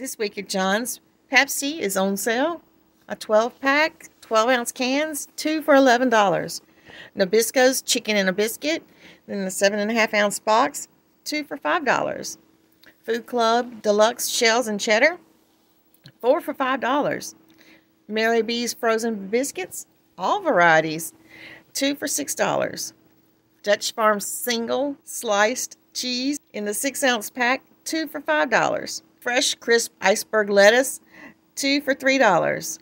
This week at John's, Pepsi is on sale. A 12-pack, 12-ounce cans, 2 for $11. Nabisco's Chicken and a Biscuit, in the 7.5-ounce box, 2 for $5. Food Club Deluxe Shells and Cheddar, 4 for $5. Mary B's Frozen Biscuits, all varieties, 2 for $6. Dutch Farm Single Sliced Cheese in the 6-ounce pack, 2 for $5. Fresh Crisp Iceberg Lettuce, 2 for $3.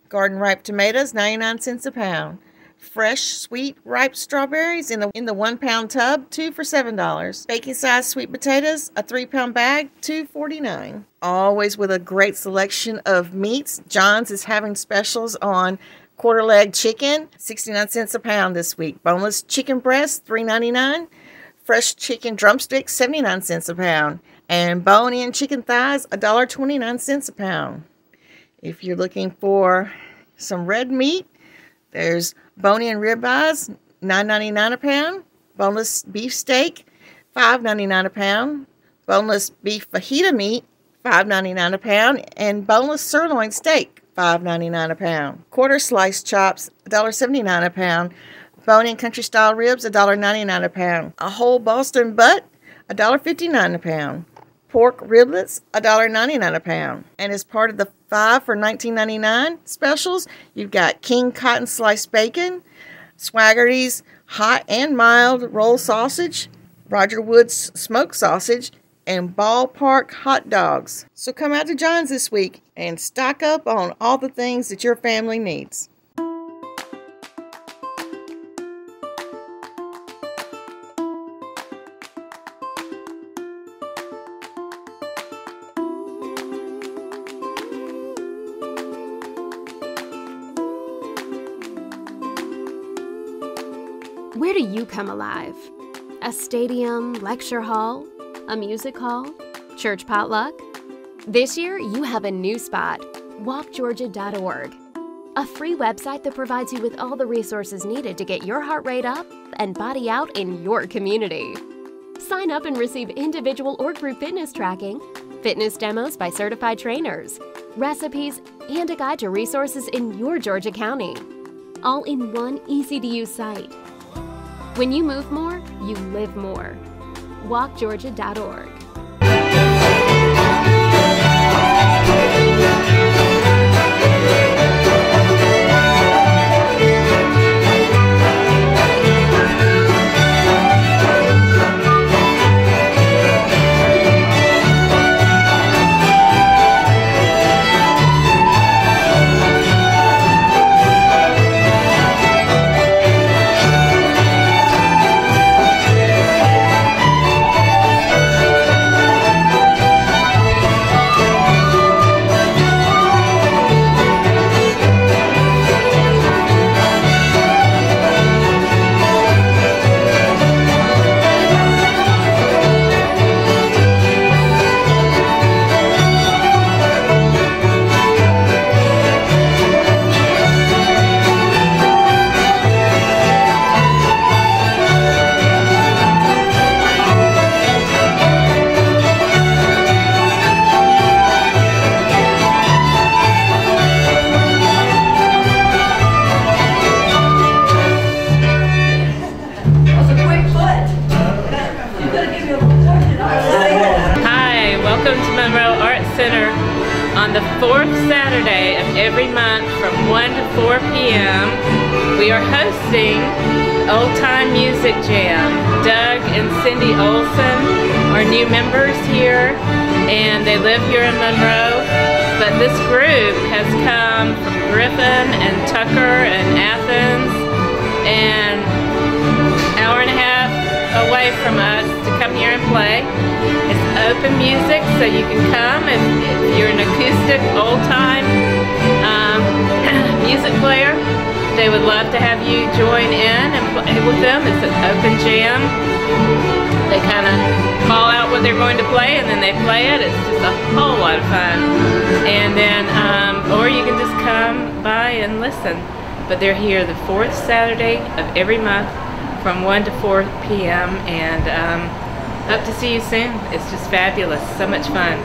Garden Ripe Tomatoes, 99 cents a pound. Fresh Sweet Ripe Strawberries in the 1-pound tub, 2 for $7. Baking size sweet potatoes, a 3-pound bag, $2.49. Always with a great selection of meats. John's is having specials on quarter leg chicken, 69 cents a pound this week. Boneless chicken breast, $3.99. Fresh chicken drumsticks, 79 cents a pound. And bone-in chicken thighs, $1.29 a pound. If you're looking for some red meat, there's bone-in ribeyes, $9.99 a pound. Boneless beef steak, $5.99 a pound. Boneless beef fajita meat, $5.99 a pound. And boneless sirloin steak, $5.99 a pound. Quarter sliced chops, $1.79 a pound. Bone-in country style ribs, $1.99 a pound. A whole Boston butt, $1.59 a pound. Pork riblets, $1.99 a pound. And as part of the 5 for $19.99 specials, you've got King Cotton Sliced Bacon, Swaggerty's Hot and Mild Roll Sausage, Roger Wood's Smoked Sausage, and Ballpark Hot Dogs. So come out to John's this week and stock up on all the things that your family needs. Where do you come alive? A stadium, lecture hall, a music hall, church potluck? This year, you have a new spot, walkgeorgia.org, a free website that provides you with all the resources needed to get your heart rate up and body out in your community. Sign up and receive individual or group fitness tracking, fitness demos by certified trainers, recipes, and a guide to resources in your Georgia County, all in one easy-to-use site. When you move more, you live more. walkgeorgia.org. Welcome to Monroe Art Center on the 4th Saturday of every month from 1 to 4 p.m. We are hosting Old Time Music Jam. Doug and Cindy Olson are new members here, and they live here in Monroe. But this group has come from Griffin and Tucker and Athens and an hour and a half away from us to come here and play. It's open music, so you can come if you're an acoustic, old-time music player. They would love to have you join in and play with them. It's an open jam. They kind of call out what they're going to play, and then they play it. It's just a whole lot of fun. And then, or you can just come by and listen. But they're here the 4th Saturday of every month from 1 to 4 p.m. and hope to see you soon. It's just fabulous. So much fun.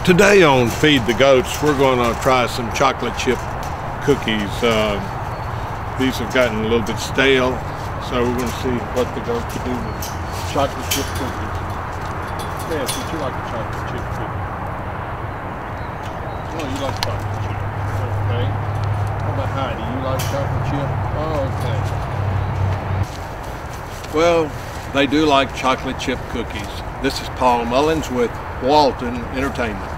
Today on Feed the Goats, we're going to try some chocolate chip cookies. These have gotten a little bit stale, so we're going to see what the goat can do with chocolate chip cookies. Yes, would you like a chocolate chip cookie? Oh, you like chocolate chip. Okay. How about Heidi? You like chocolate chip? Oh, okay. Well, they do like chocolate chip cookies. This is Paul Mullins with Walton Entertainment.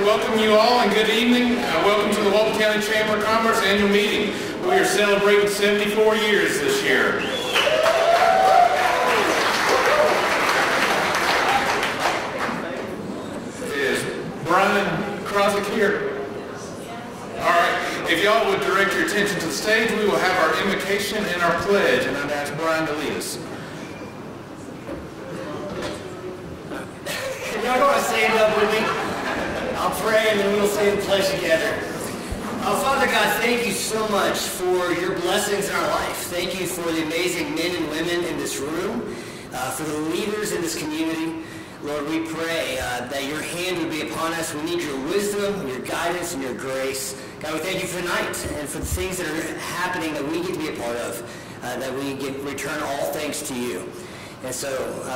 Welcome you all and good evening. Welcome to the Walton County Chamber of Commerce annual meeting. We are celebrating 74 years this year. Is Brian Croswick here? All right. If y'all would direct your attention to the stage, we will have our invocation and our pledge, and I'd ask Brian to lead us. Y'all want to stand up with me? I'll pray and then we'll say the pledge together. Father God, thank you so much for your blessings in our life. Thank you for the amazing men and women in this room, for the leaders in this community. Lord, we pray that your hand would be upon us. We need your wisdom, your guidance, and your grace. God, we thank you for tonight and for the things that are happening that we get to be a part of, that we get return all thanks to you. And so,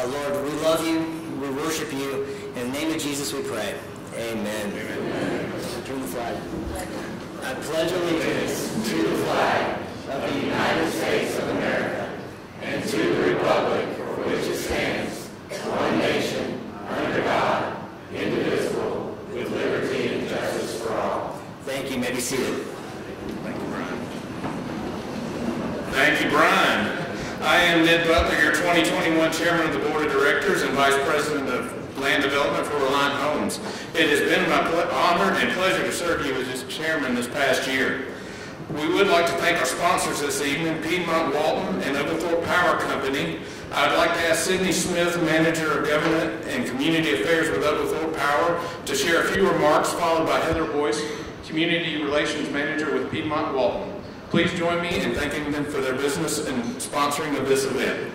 Lord, we love you, we worship you. In the name of Jesus we pray. Amen. Amen. Turn the flag. I pledge allegiance to the flag of the United States of America and to the republic for which it stands, one nation, under God, indivisible, with liberty and justice for all. Thank you. You may be seated. Thank you, Brian. Thank you, Brian. I am Ned Butler, your 2021 Chairman of the Board of Directors and Vice President of Land Development for Reliant Homes. It has been my honor and pleasure to serve you as chairman this past year. We would like to thank our sponsors this evening, Piedmont Walton and Oglethorpe Power Company. I'd like to ask Sydney Smith, Manager of Government and Community Affairs with Oglethorpe Power, to share a few remarks, followed by Heather Boyce, Community Relations Manager with Piedmont Walton. Please join me in thanking them for their business and sponsoring of this event.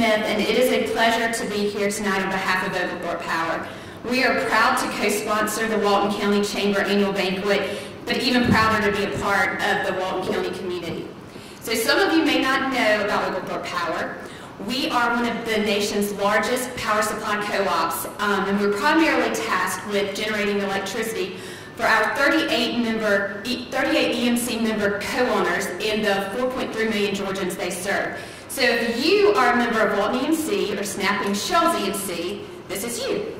And it is a pleasure to be here tonight on behalf of Oglethorpe Power. We are proud to co-sponsor the Walton County Chamber Annual Banquet, but even prouder to be a part of the Walton County community. So some of you may not know about Oglethorpe Power. We are one of the nation's largest power supply co-ops, and we're primarily tasked with generating electricity for our 38 EMC member co-owners and the 4.3 million Georgians they serve. So if you are a member of Walton EMC or Snapping Shells EMC, this is you.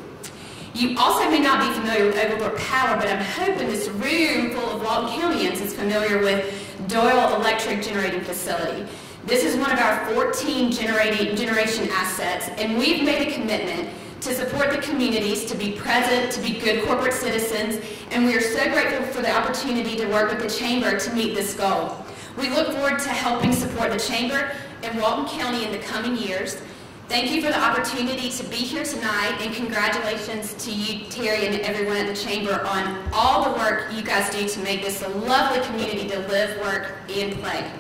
You also may not be familiar with Oglethorpe Power, but I'm hoping this room full of Walton Countyans is familiar with Doyle Electric Generating Facility. This is one of our 14 generation assets, and we've made a commitment to support the communities, to be present, to be good corporate citizens, and we are so grateful for the opportunity to work with the Chamber to meet this goal. We look forward to helping support the Chamber and Walton County in the coming years. Thank you for the opportunity to be here tonight, and congratulations to you, Terry, and everyone at the Chamber on all the work you guys do to make this a lovely community to live, work, and play.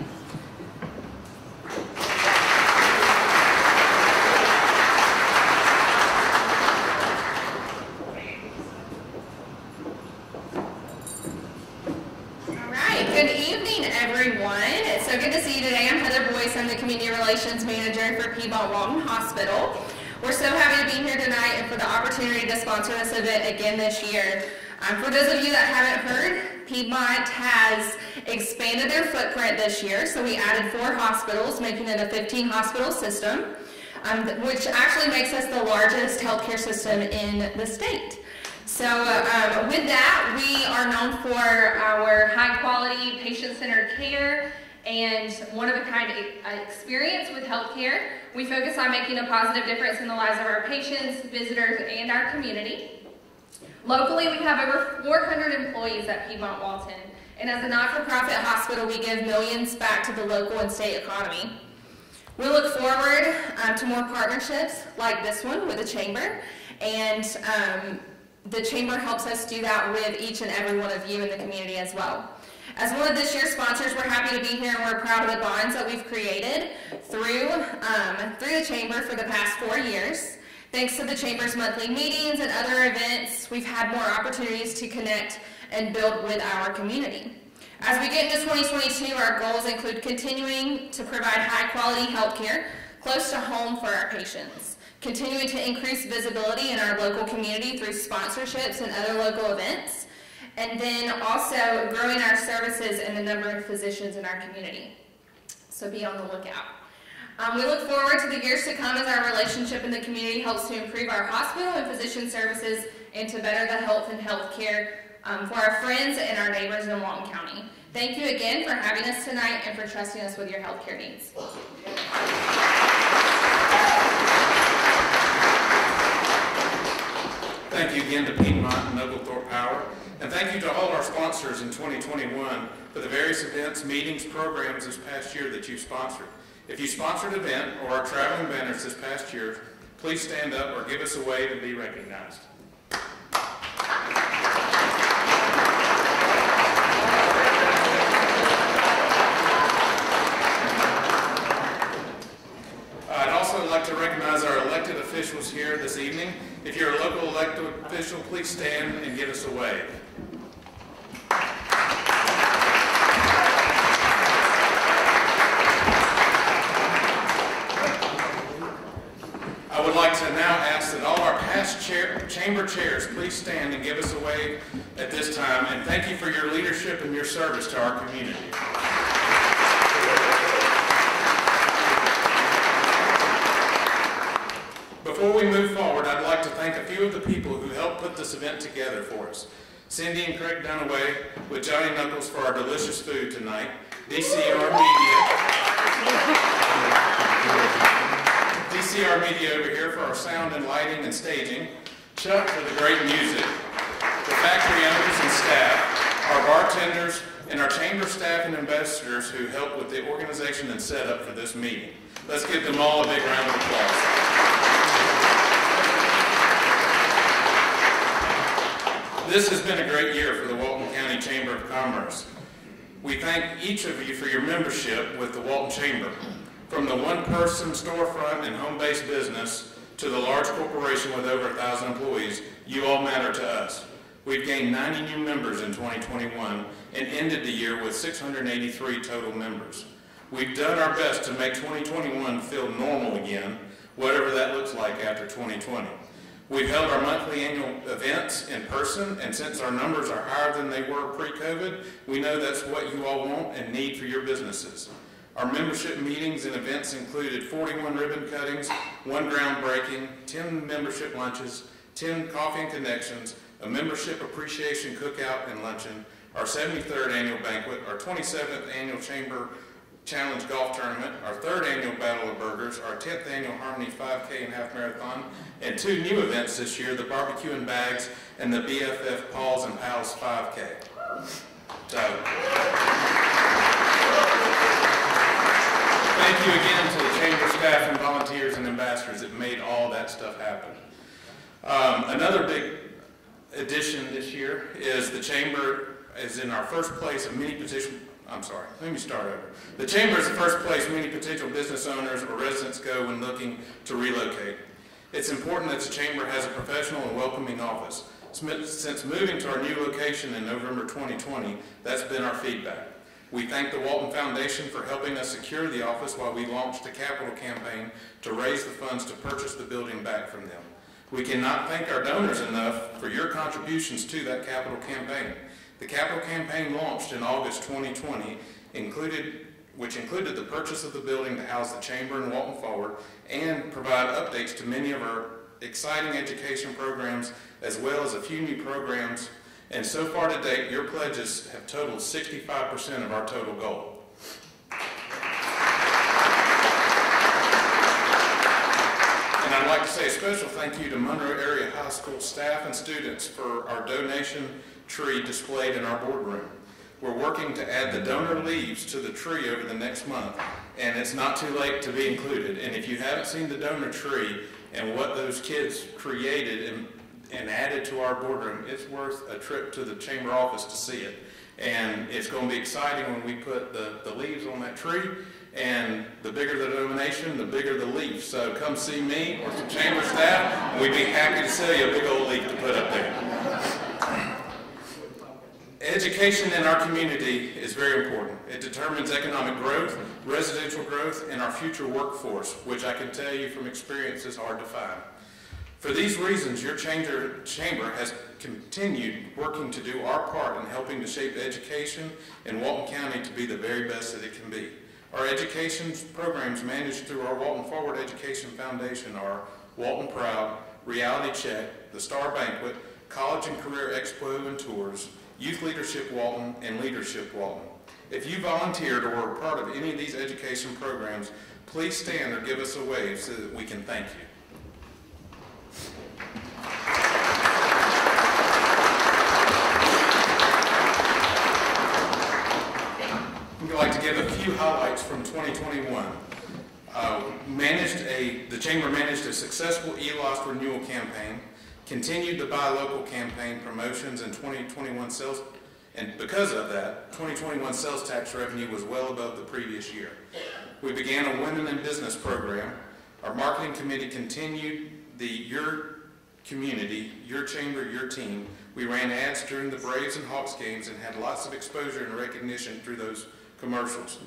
Good evening, everyone. It's so good to see you today. I'm Heather Boyce. I'm the Community Relations Manager for Piedmont Walton Hospital. We're so happy to be here tonight and for the opportunity to sponsor this event again this year. For those of you that haven't heard, Piedmont has expanded their footprint this year, so we added 4 hospitals, making it a 15-hospital system, which actually makes us the largest healthcare system in the state. So with that, we are known for our high-quality, patient-centered care and one-of-a-kind experience with healthcare. We focus on making a positive difference in the lives of our patients, visitors, and our community. Locally, we have over 400 employees at Piedmont Walton, and as a not-for-profit hospital, we give millions back to the local and state economy. We look forward to more partnerships like this one with the Chamber, and the Chamber helps us do that with each and every one of you in the community as well. As one of this year's sponsors, we're happy to be here and we're proud of the bonds that we've created through the Chamber for the past 4 years. Thanks to the Chamber's monthly meetings and other events, we've had more opportunities to connect and build with our community. As we get into 2022, our goals include continuing to provide high-quality health care close to home for our patients, continuing to increase visibility in our local community through sponsorships and other local events, and then also growing our services and the number of physicians in our community. So be on the lookout. We look forward to the years to come as our relationship in the community helps to improve our hospital and physician services and to better the health and health care for our friends and our neighbors in Walton County. Thank you again for having us tonight and for trusting us with your healthcare needs. Thank you again to Piedmont and Oglethorpe Power, and thank you to all our sponsors in 2021 for the various events, meetings, programs this past year that you've sponsored. If you sponsored an event or are traveling banners this past year, please stand up or give us a wave and be recognized. I'd also like to recognize our elected officials here this evening. If you're a local elected official, please stand and give us a wave. I would like to now ask that all our past chamber chairs please stand and give us a wave at this time, and thank you for your leadership and your service to our community. Before we move forward, I'd like to thank a few of the people who helped put this event together for us. Cindy and Craig Dunaway with Johnny Knuckles for our delicious food tonight, DCR Media over here for our sound and lighting and staging, Chuck for the great music, the factory owners and staff, our bartenders, and our chamber staff and ambassadors who helped with the organization and setup for this meeting. Let's give them all a big round of applause. This has been a great year for the Walton County Chamber of Commerce. We thank each of you for your membership with the Walton Chamber. From the one-person storefront and home-based business to the large corporation with over 1,000 employees, you all matter to us. We've gained 90 new members in 2021 and ended the year with 683 total members. We've done our best to make 2021 feel normal again, whatever that looks like after 2020. We've held our monthly annual events in person, and since our numbers are higher than they were pre-COVID, we know that's what you all want and need for your businesses. Our membership meetings and events included 41 ribbon cuttings, 1 groundbreaking, 10 membership lunches, 10 coffee and connections, a membership appreciation cookout and luncheon, our 73rd annual banquet, our 27th annual Chamber Challenge Golf Tournament, our 3rd annual Battle of Burgers, our 10th annual Harmony 5K and Half Marathon, and 2 new events this year, the Barbecue and Bags and the BFF Paws and Pals 5K. So, thank you again to the Chamber staff and volunteers and ambassadors that made all that stuff happen. Another big addition this year is the Chamber is in our first place of many potential, let me start over. The Chamber is the first place many potential business owners or residents go when looking to relocate. It's important that the Chamber has a professional and welcoming office. Since moving to our new location in November 2020, that's been our feedback. We thank the Walton Foundation for helping us secure the office while we launched a capital campaign to raise the funds to purchase the building back from them. We cannot thank our donors enough for your contributions to that capital campaign. The capital campaign launched in August 2020, which included the purchase of the building to house the Chamber and Walton Forward and provide updates to many of our exciting education programs as well as a few new programs. And so far to date, your pledges have totaled 65% of our total goal. And I'd like to say a special thank you to Monroe Area High School staff and students for our donation tree displayed in our boardroom. We're working to add the donor leaves to the tree over the next month, and it's not too late to be included. And if you haven't seen the donor tree and what those kids created and added to our boardroom, it's worth a trip to the chamber office to see it. And it's going to be exciting when we put the leaves on that tree, and the bigger the donation, the bigger the leaf. So come see me or some chamber staff, and we'd be happy to sell you a big old leaf to put up there. Education in our community is very important. It determines economic growth, residential growth, and our future workforce, which I can tell you from experience is hard to find. For these reasons, your chamber has continued working to do our part in helping to shape education in Walton County to be the very best that it can be. Our education programs managed through our Walton Forward Education Foundation are Walton Proud, Reality Check, the Star Banquet, College and Career Expo and Tours, Youth Leadership Walton, and Leadership Walton. If you volunteered or were a part of any of these education programs, please stand or give us a wave so that we can thank you. We'd like to give a few highlights from 2021. The Chamber managed a successful e-loss renewal campaign, continued the Buy Local campaign promotions in 2021 sales, and because of that, 2021 sales tax revenue was well above the previous year. We began a Women in Business program. Our marketing committee continued the Your Community, Your Chamber, Your Team. We ran ads during the Braves and Hawks games and had lots of exposure and recognition through those commercials.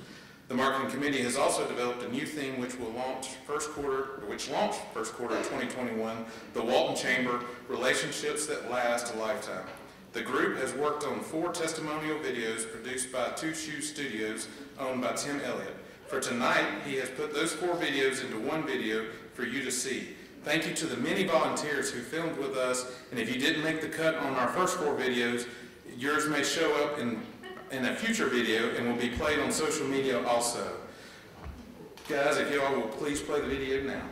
The marketing committee has also developed a new theme which launched first quarter of 2021, the Walton Chamber, Relationships That Last a Lifetime. The group has worked on 4 testimonial videos produced by Two Shoes Studios, owned by Tim Elliott. For tonight, he has put those 4 videos into one video for you to see. Thank you to the many volunteers who filmed with us, and if you didn't make the cut on our first 4 videos, yours may show up in a future video and will be played on social media also. Guys, if y'all will please play the video now.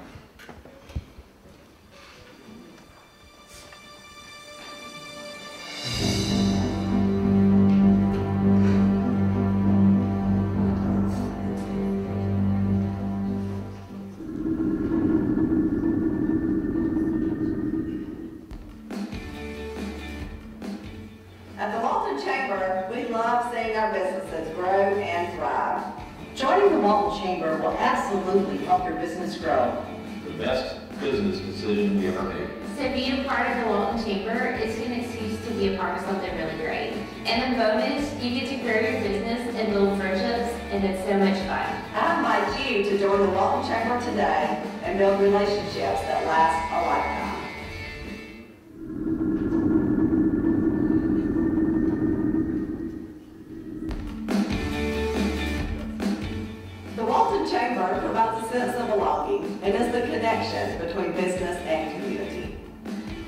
At the Walton Chamber, we love seeing our businesses grow and thrive. Joining the Walton Chamber will absolutely help your business grow. The best business decision we ever made. So being a part of the Walton Chamber is an excuse to be a part of something really great. And the bonus, you get to grow your business and build friendships, and it's so much fun. I invite you to join the Walton Chamber today and build relationships that last a lifetime. The Walton Chamber provides a sense of belonging and is the connection between business and community.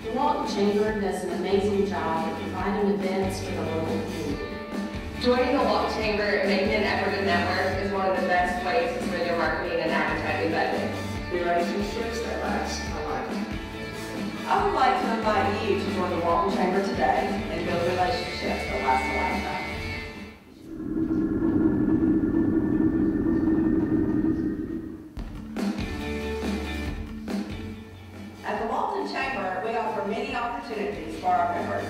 The Walton Chamber does an amazing job at providing events for the local community. Joining the Walton Chamber and making an effort to network is one of the best ways to spend your marketing and advertising budget. Relationships that last a lifetime. I would like to invite you to join the Walton Chamber today and build relationships that last a lifetime. At the Walton Chamber, we offer many opportunities for our members.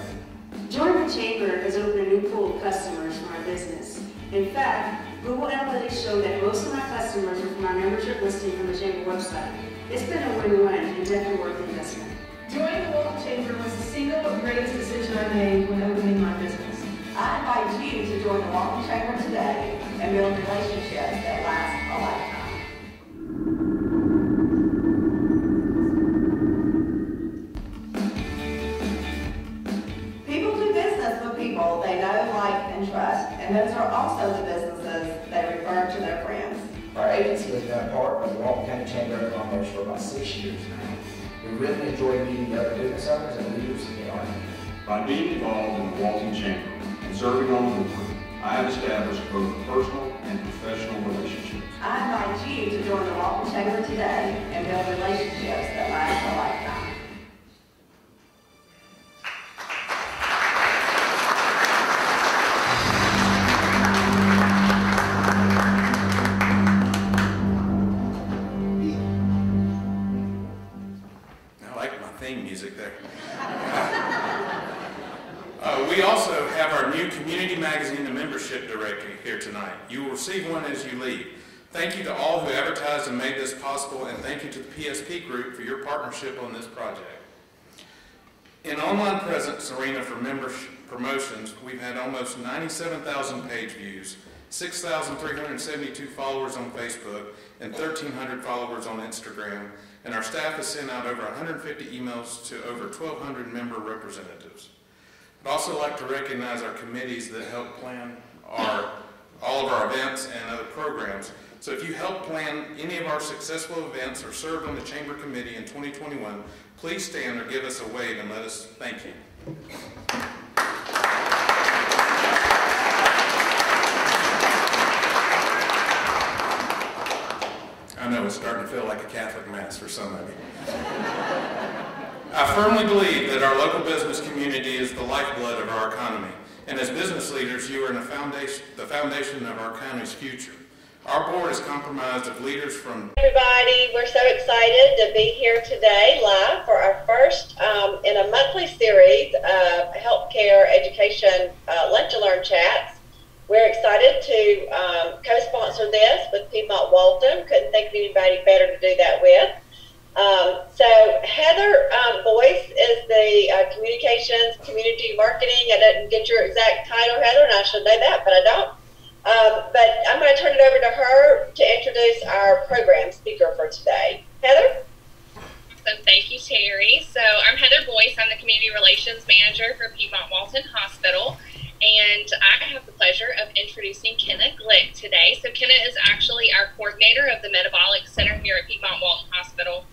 Join the Chamber has opened a new pool of customers for our business. In fact, Google Analytics show that most of my customers are from our membership listing on the Chamber website. It's been a win-win and definitely worth the investment. Joining the Walton Chamber was the single greatest decision I made when opening my business. I invite you to join the Walton Chamber today and build relationships that last a lifetime. People do business with people they know, like, and trust, and those are also the businesses they refer to their friends. Our agency has been a part of the Walton County Chamber of Commerce for about 6 years now. We really enjoy meeting the other business owners and leaders in our community. By being involved in the Walton Chamber and serving on the board, I have established both personal and professional relationships. I invite you to join the Walton Chamber today and build relationships that last a lifetime. We also have our new community magazine and membership directory here tonight. You will receive one as you leave. Thank you to all who advertised and made this possible, and thank you to the PSP Group for your partnership on this project. In online presence arena for membership promotions, we've had almost 97,000 page views, 6,372 followers on Facebook, and 1,300 followers on Instagram, and our staff has sent out over 150 emails to over 1,200 member representatives. I'd also like to recognize our committees that help plan all of our events and other programs. So if you help plan any of our successful events or served on the Chamber Committee in 2021, please stand or give us a wave and let us thank you. I know it's starting to feel like a Catholic Mass for some of you. I firmly believe that our local business community is the lifeblood of our economy, and as business leaders, you are in the foundation of our county's future. Our board is comprised of leaders from... Everybody, we're so excited to be here today live for our first in a monthly series of healthcare education lunch and learn chats. We're excited to co-sponsor this with Piedmont Walton. Couldn't think of anybody better to do that with. So Heather Boyce is the communications, community marketing. I didn't get your exact title, Heather, and I should know that, but I don't. But I'm going to turn it over to her to introduce our program speaker for today. Heather? Awesome. Thank you, Terry. So I'm Heather Boyce. I'm the Community Relations Manager for Piedmont Walton Hospital. And I have the pleasure of introducing Kenna Glick today. So Kenna is actually our coordinator of the Metabolic Center here at Piedmont Walton Hospital.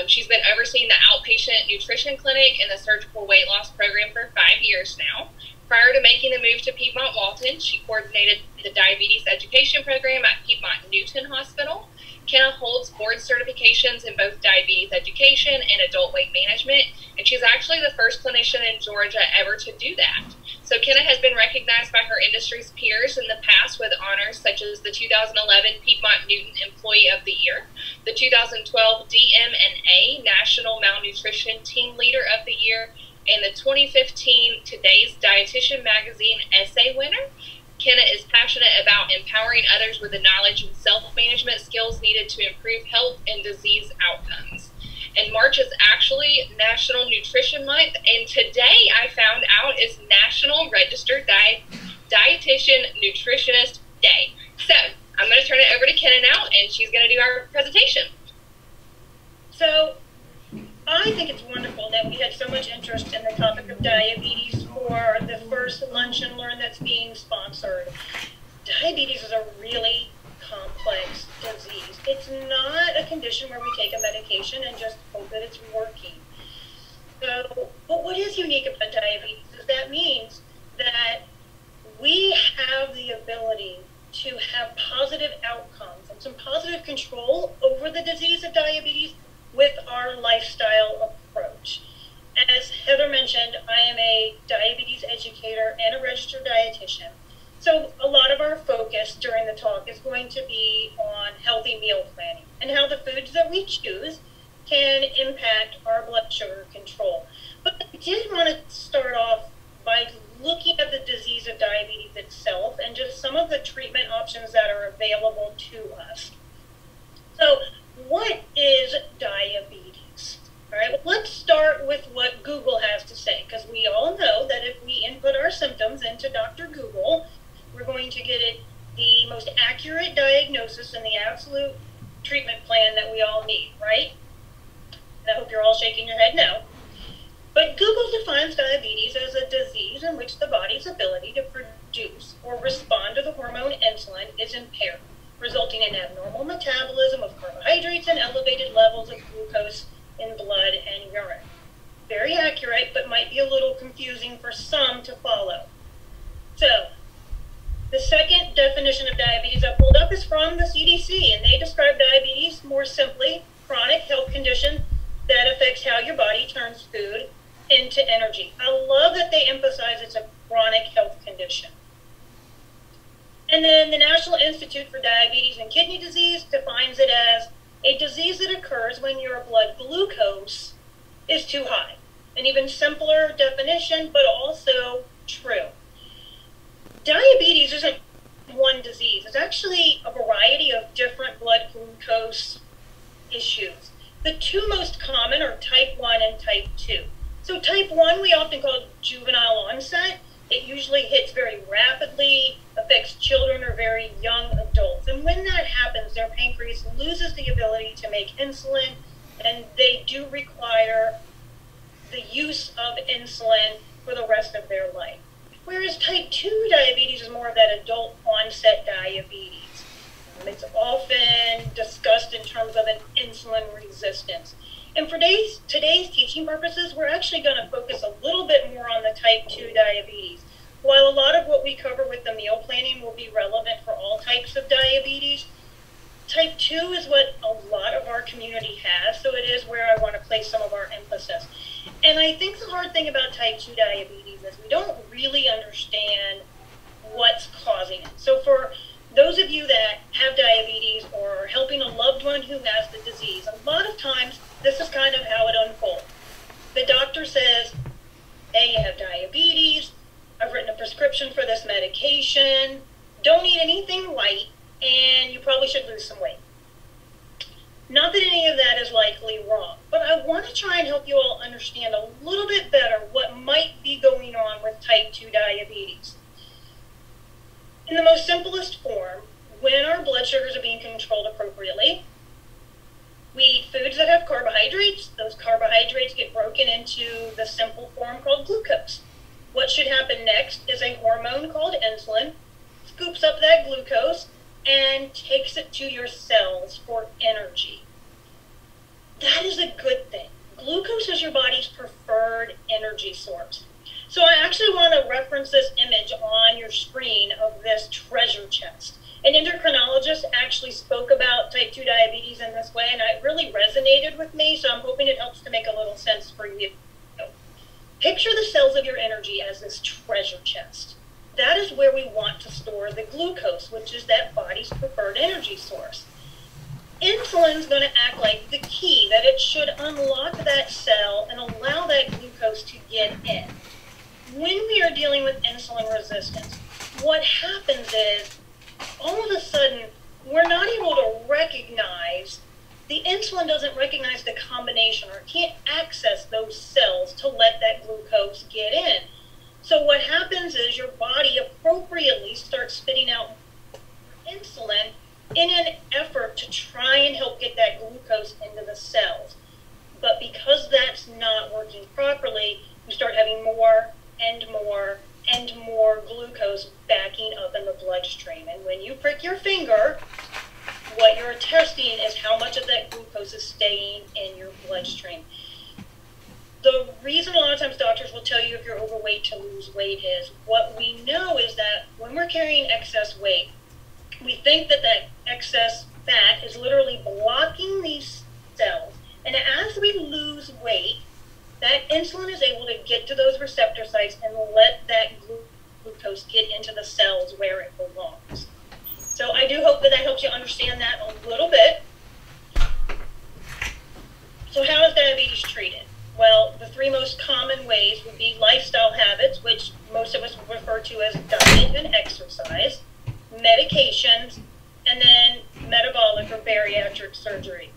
She's been overseeing the outpatient nutrition clinic and the surgical weight loss program for 5 years now. Prior to making the move to Piedmont Walton, she coordinated the diabetes education program at Piedmont Newton Hospital. Kenna holds board certifications in both diabetes education and adult weight management, and she's actually the first clinician in Georgia ever to do that. So Kenna has been recognized by her industry's peers in the past with honors such as the 2011 Piedmont Newton Employee of the Year, the 2012 DMNA National Malnutrition Team Leader of the Year, and the 2015 Today's Dietitian Magazine essay winner. Kenna is passionate about empowering others with the knowledge and self-management skills needed to improve health and disease outcomes. And March is actually National Nutrition Month, and today I found out is National Registered Dietitian Nutritionist Day. So I'm going to turn it over to Kenna now, and she's going to do our presentation. So I think it's wonderful that we had so much interest in the topic of diabetes for the first lunch and learn that's being sponsored. Diabetes is a really complex disease. It's not a condition where we take a medication and just hope that it's working. So, but what is unique about diabetes is that means that we have the ability to have positive outcomes and some positive control over the disease of diabetes with our lifestyle approach. As Heather mentioned, I am a diabetes educator and a registered dietitian. So a lot of our focus during the talk is going to be on healthy meal planning and how the foods that we choose can impact our blood sugar control. But I did want to start off by looking at the disease of diabetes itself and just some of the treatment options that are available to us. So what is diabetes? All right, well, let's start with what Google has to say, because we all know that if we input our symptoms into Dr. Google, we're going to get it the most accurate diagnosis and the absolute treatment plan that we all need, right? And I hope you're all shaking your head no. But Google defines diabetes as a disease in which the body's ability to produce or respond to the hormone insulin is impaired, resulting in abnormal metabolism of carbohydrates and elevated levels of glucose in blood and urine. Very accurate, but might be a little confusing for some to follow. So, the second definition of diabetes I pulled up is from the CDC, and they describe diabetes more simply, chronic health condition that affects how your body turns food into energy. I love that they emphasize it's a chronic health condition. And then the National Institute for Diabetes and Kidney Disease defines it as a disease that occurs when your blood glucose is too high. An even simpler definition, but also true. Diabetes isn't one disease. It's actually a variety of different blood glucose issues. The two most common are type 1 and type 2. So type 1 we often call juvenile onset. It usually hits very rapidly, affects children or very young adults. And when that happens, their pancreas loses the ability to make insulin, and they do require the use of insulin for the rest of their life. Whereas type 2 diabetes is more of that adult onset diabetes. It's often discussed in terms of an insulin resistance. And for today's teaching purposes, we're actually going to focus a little bit more on the type 2 diabetes. While a lot of what we cover with the meal planning will be relevant for all types of diabetes, type 2 is what a lot of our community has, so it is where I want to place some of our emphasis. And I think the hard thing about type 2 diabetes is we don't really understand what's causing it. So for those of you that have diabetes or are helping a loved one who has the disease, a lot of times this is kind of how it unfolds. The doctor says, hey, you have diabetes, I've written a prescription for this medication, don't eat anything light, and you probably should lose some weight. Not that any of that is likely wrong, but I want to try and help you all understand a little bit better what might be going on with type 2 diabetes. In the most simplest form, when our blood sugars are being controlled appropriately, we eat foods that have carbohydrates. Those carbohydrates get broken into the simple form called glucose. What should happen next is a hormone called insulin scoops up that glucose and takes it to your cells for energy. That is a good thing. Glucose is your body's preferred energy source. So I actually want to reference this image on your screen of this treasure chest. An endocrinologist actually spoke about type 2 diabetes in this way, and it really resonated with me, so I'm hoping it helps to make a little sense for you. Picture the cells of your energy as this treasure chest. That is where we want to store the glucose, which is that body's preferred energy source. Insulin is going to act like the key, that it should unlock that cell and allow that glucose to get in. When we are dealing with insulin resistance, what happens is all of a sudden we're not able to recognize, the insulin doesn't recognize the combination or can't access those cells to let that glucose get in. So what happens is your body appropriately starts spitting out insulin in an effort to try and help get that glucose into the cells. But because that's not working properly, you start having more and more and more glucose backing up in the bloodstream. And when you prick your finger, what you're testing is how much of that glucose is staying in your bloodstream. The reason a lot of times doctors will tell you if you're overweight to lose weight is, what we know is that when we're carrying excess weight, we think that that excess fat is literally blocking these cells. And as we lose weight, that insulin is able to get to those receptor sites and let that glucose get into the cells where it belongs. So I do hope that that helps you understand that a little bit. So how is diabetes treated? Well, the three most common ways would be lifestyle habits, which most of us would refer to as diet and exercise, medications, and then metabolic or bariatric surgery.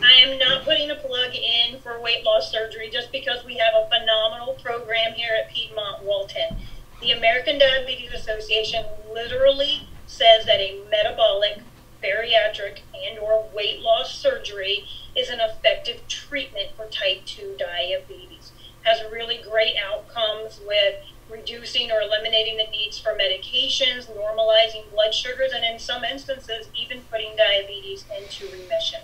I am not putting a plug in for weight loss surgery just because we have a phenomenal program here at Piedmont Walton. The American Diabetes Association literally says that a metabolic, bariatric, and or weight loss surgery is an effective treatment for type 2 diabetes. Has really great outcomes with reducing or eliminating the needs for medications, normalizing blood sugars, and in some instances, even putting diabetes into remission.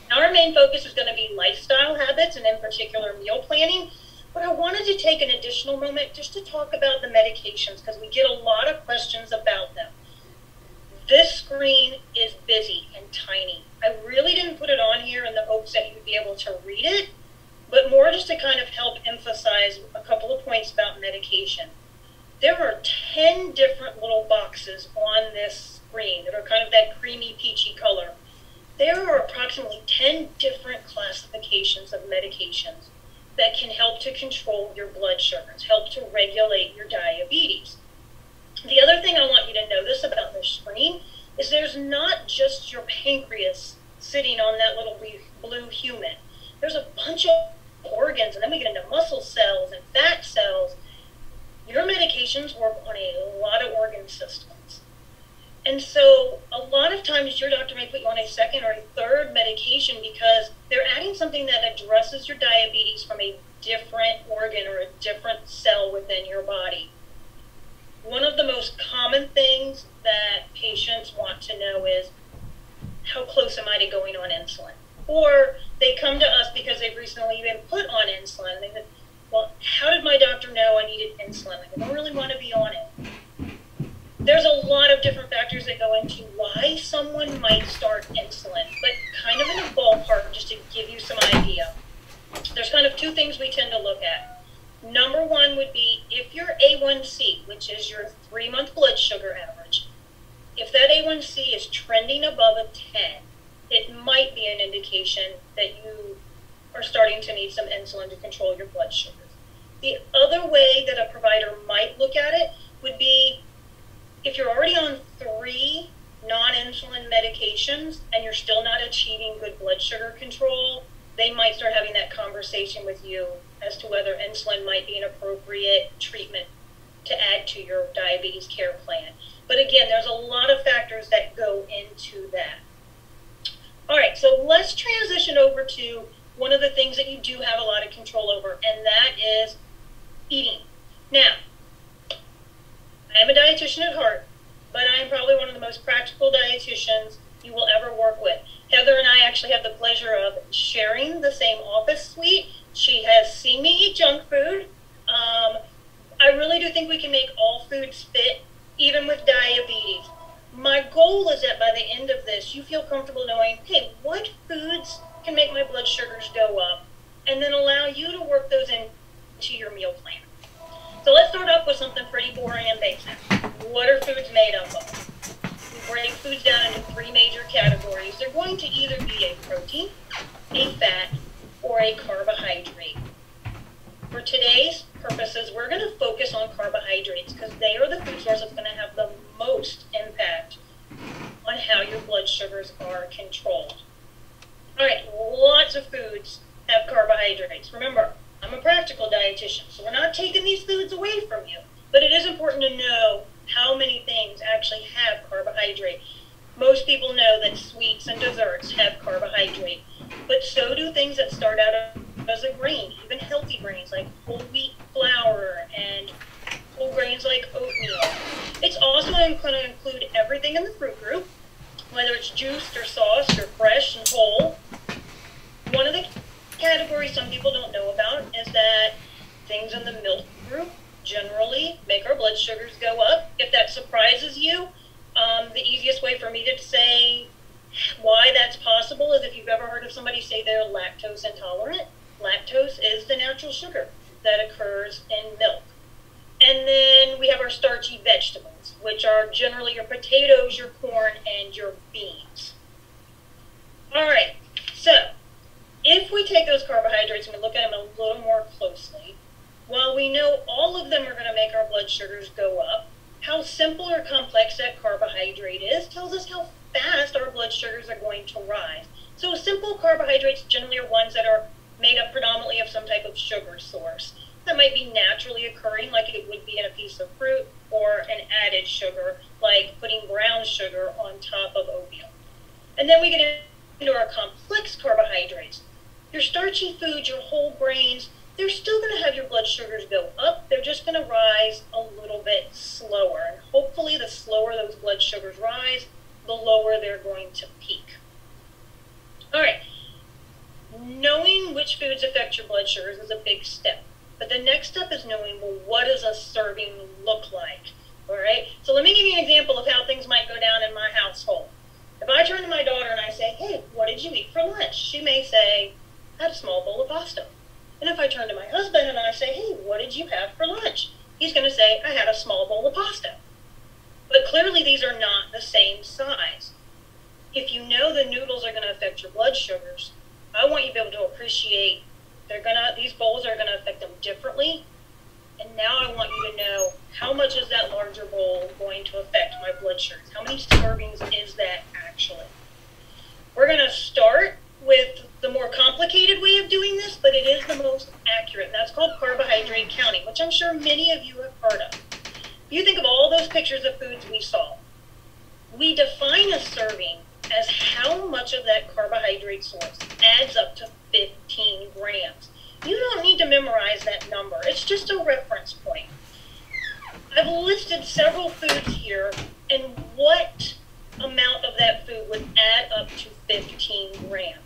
Now, our main focus is going to be lifestyle habits, and in particular meal planning, but I wanted to take an additional moment just to talk about the medications because we get a lot of questions about them. This screen is busy and tiny. I really didn't put it on here in the hopes that you'd be able to read it, but more just to kind of help emphasize a couple of points about medication. There are 10 different little boxes on this screen that are kind of that creamy peachy color. There are approximately 10 different classifications of medications that can help to control your blood sugars, help to regulate your diabetes. The other thing I want you to notice about this screen is there's not just your pancreas sitting on that little blue human. There's a bunch of organs, and then we get into muscle cells and fat cells. Your medications work on a lot of organ systems. And so a lot of times your doctor may put you on a second or a third medication because they're adding something that addresses your diabetes from a different organ or a different cell within your body. One of the most common things that patients want to know is, how close am I to going on insulin? Or they come to us because they've recently been put on insulin. And they said, well, how did my doctor know I needed insulin? Like, I don't really want to be on it. There's a lot of different factors that go into why someone might start insulin, but kind of in a ballpark, just to give you some idea. There's kind of two things we tend to look at. Number one would be if your A1C, which is your 3-month blood sugar average, if that A1C is trending above a 10, it might be an indication that you are starting to need some insulin to control your blood sugars. The other way that a provider might look at it would be if you're already on 3 non-insulin medications and you're still not achieving good blood sugar control, they might start having that conversation with you as to whether insulin might be an appropriate treatment to add to your diabetes care plan. But again, there's a lot of factors that go into that. All right, so let's transition over to one of the things that you do have a lot of control over, and that is eating. Now, I am a dietitian at heart, but I am probably one of the most practical dietitians you will ever work with. Heather and I actually have the pleasure of sharing the same office suite. She has seen me eat junk food. I really do think we can make all foods fit, even with diabetes. My goal is that by the end of this, you feel comfortable knowing, hey, what foods can make my blood sugars go up, and then allow you to work those into your meal plan. So let's start off with something pretty boring and basic. What are foods made up of? We break foods down into 3 major categories. They're going to either be a protein, a fat, or a carbohydrate. For today's purposes, we're going to focus on carbohydrates because they are the food source that's going to have the most impact on how your blood sugars are controlled. All right, lots of foods have carbohydrates. Remember, I'm a practical dietitian, so we're not taking these foods away from you, but it is important to know how many things actually have carbohydrate. Most people know that sweets and desserts have carbohydrate, but so do things that start out as a grain, even healthy grains like whole wheat flour and whole grains like oatmeal. It's also going to include everything in the fruit group, whether it's juiced or sauced or fresh and whole. One of the categories some people don't know about is that things in the milk group generally make our blood sugars go up. If that surprises you, the easiest way for me to say why that's possible is if you've ever heard of somebody say they're lactose intolerant. Lactose is the natural sugar that occurs in milk. And then we have our starchy vegetables, which are generally your potatoes, your corn, and your beans. All right, so if we take those carbohydrates and we look at them a little more closely, while we know all of them are going to make our blood sugars go up, how simple or complex that carbohydrate is tells us how fast our blood sugars are going to rise. So simple carbohydrates generally are ones that are made up predominantly of some type of sugar source. That might be naturally occurring like it would be in a piece of fruit, or an added sugar like putting brown sugar on top of oatmeal. And then we get into our complex carbohydrates. Your starchy foods, your whole grains, they're still going to have your blood sugars go up. They're just going to rise a little bit slower. And hopefully the slower those blood sugars rise, the lower they're going to peak. All right. Knowing which foods affect your blood sugars is a big step. But the next step is knowing, well, what does a serving look like? All right. So let me give you an example of how things might go down in my household. If I turn to my daughter and I say, hey, what did you eat for lunch? She may say, I had a small bowl of pasta. And if I turn to my husband and I say, hey, what did you have for lunch? He's going to say, I had a small bowl of pasta. But clearly these are not the same size. If you know the noodles are going to affect your blood sugars, I want you to be able to appreciate These bowls are gonna affect them differently. And now I want you to know, how much is that larger bowl going to affect my blood sugars? How many servings is that actually? We're gonna start with the more complicated way of doing this, but it is the most accurate, and that's called carbohydrate counting, which I'm sure many of you have heard of. If you think of all those pictures of foods we saw, we define a serving as how much of that carbohydrate source adds up to 15 grams. You don't need to memorize that number. It's just a reference point. I've listed several foods here and what amount of that food would add up to 15 grams.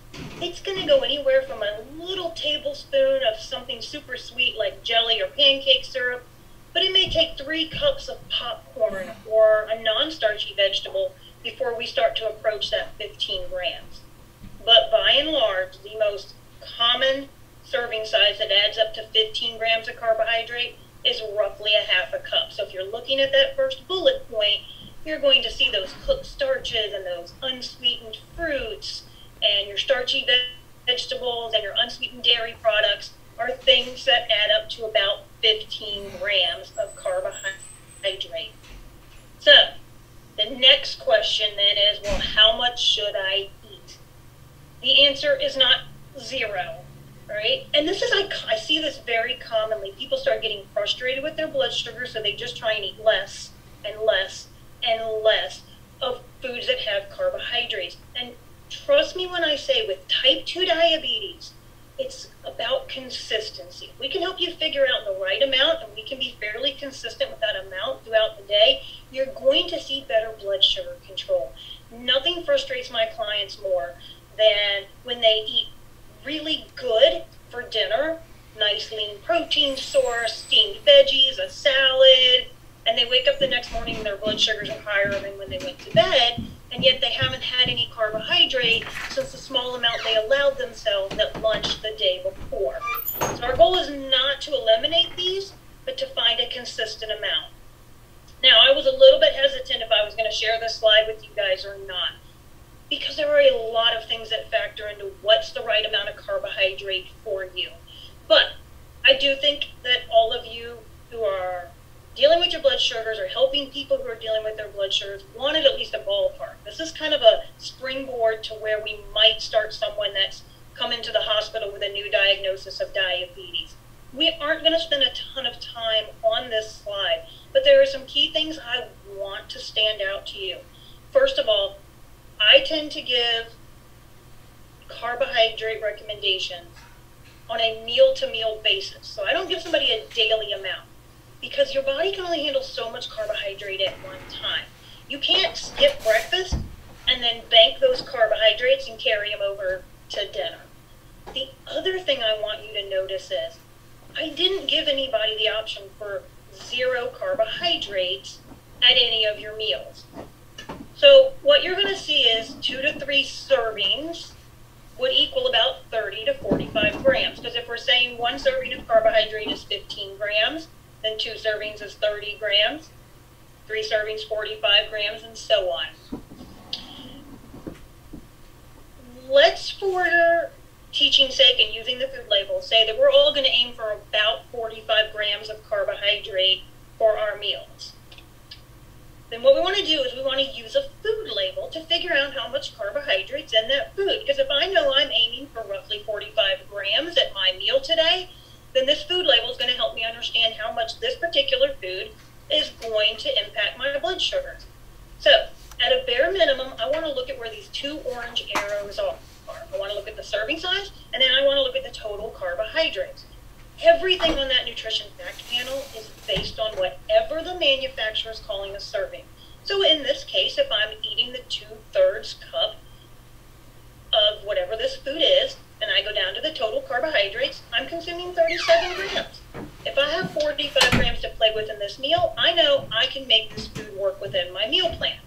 It's going to go anywhere from a little tablespoon of something super sweet like jelly or pancake syrup, but it may take 3 cups of popcorn or a non-starchy vegetable before we start to approach that 15 grams. But by and large, the most common serving size that adds up to 15 grams of carbohydrate is roughly a half a cup. So if you're looking at that first bullet point, you're going to see those cooked starches and those unsweetened fruits and your starchy vegetables and your unsweetened dairy products are things that add up to about 15 grams of carbohydrate. So the next question then is, well, how much should I eat? The answer is not 0. Right? And this is, I see this very commonly. People start getting frustrated with their blood sugar, so they just try and eat less and less and less of foods that have carbohydrates. And trust me when I say, with type 2 diabetes, it's about consistency. We can help you figure out the right amount, and we can be fairly consistent with that amount throughout the day. You're going to see better blood sugar control. Nothing frustrates my clients more than when they eat really good for dinner, nice lean protein source, steamed veggies, a salad, and they wake up the next morning and their blood sugars are higher than when they went to bed, and yet they haven't had any carbohydrate since the small amount they allowed themselves at lunch the day before. So our goal is not to eliminate these, but to find a consistent amount. Now, I was a little bit hesitant if I was going to share this slide with you guys or not, because there are a lot of things that factor into what's the right amount of carbohydrate for you. But I do think that all of you who are dealing with your blood sugars or helping people who are dealing with their blood sugars wanted at least a ballpark. This is kind of a springboard to where we might start someone that's come into the hospital with a new diagnosis of diabetes. We aren't going to spend a ton of time on this slide, but there are some key things I want to stand out to you. First of all, I tend to give carbohydrate recommendations on a meal-to-meal basis. So I don't give somebody a daily amount because your body can only handle so much carbohydrate at one time. You can't skip breakfast and then bank those carbohydrates and carry them over to dinner. The other thing I want you to notice is I didn't give anybody the option for 0 carbohydrates at any of your meals. So what you're going to see is 2 to 3 servings would equal about 30 to 45 grams. Because if we're saying 1 serving of carbohydrate is 15 grams, then 2 servings is 30 grams, 3 servings 45 grams, and so on. Let's, for teaching's sake and using the food label, say that we're all going to aim for about 45 grams of carbohydrate for our meals. Then what we want to do is we want to use a food label to figure out how much carbohydrates in that food. Because if I know I'm aiming for roughly 45 grams at my meal today, then this food label is going to help me understand how much this particular food is going to impact my blood sugars. So, at a bare minimum, I want to look at where these 2 orange arrows are. I want to look at the serving size, and then I want to look at the total carbohydrates. Everything on that nutrition fact panel is based on whatever the manufacturer is calling a serving. So in this case, if I'm eating the 2/3 cup of whatever this food is, and I go down to the total carbohydrates, I'm consuming 37 grams. If I have 45 grams to play with in this meal, I know I can make this food work within my meal plan.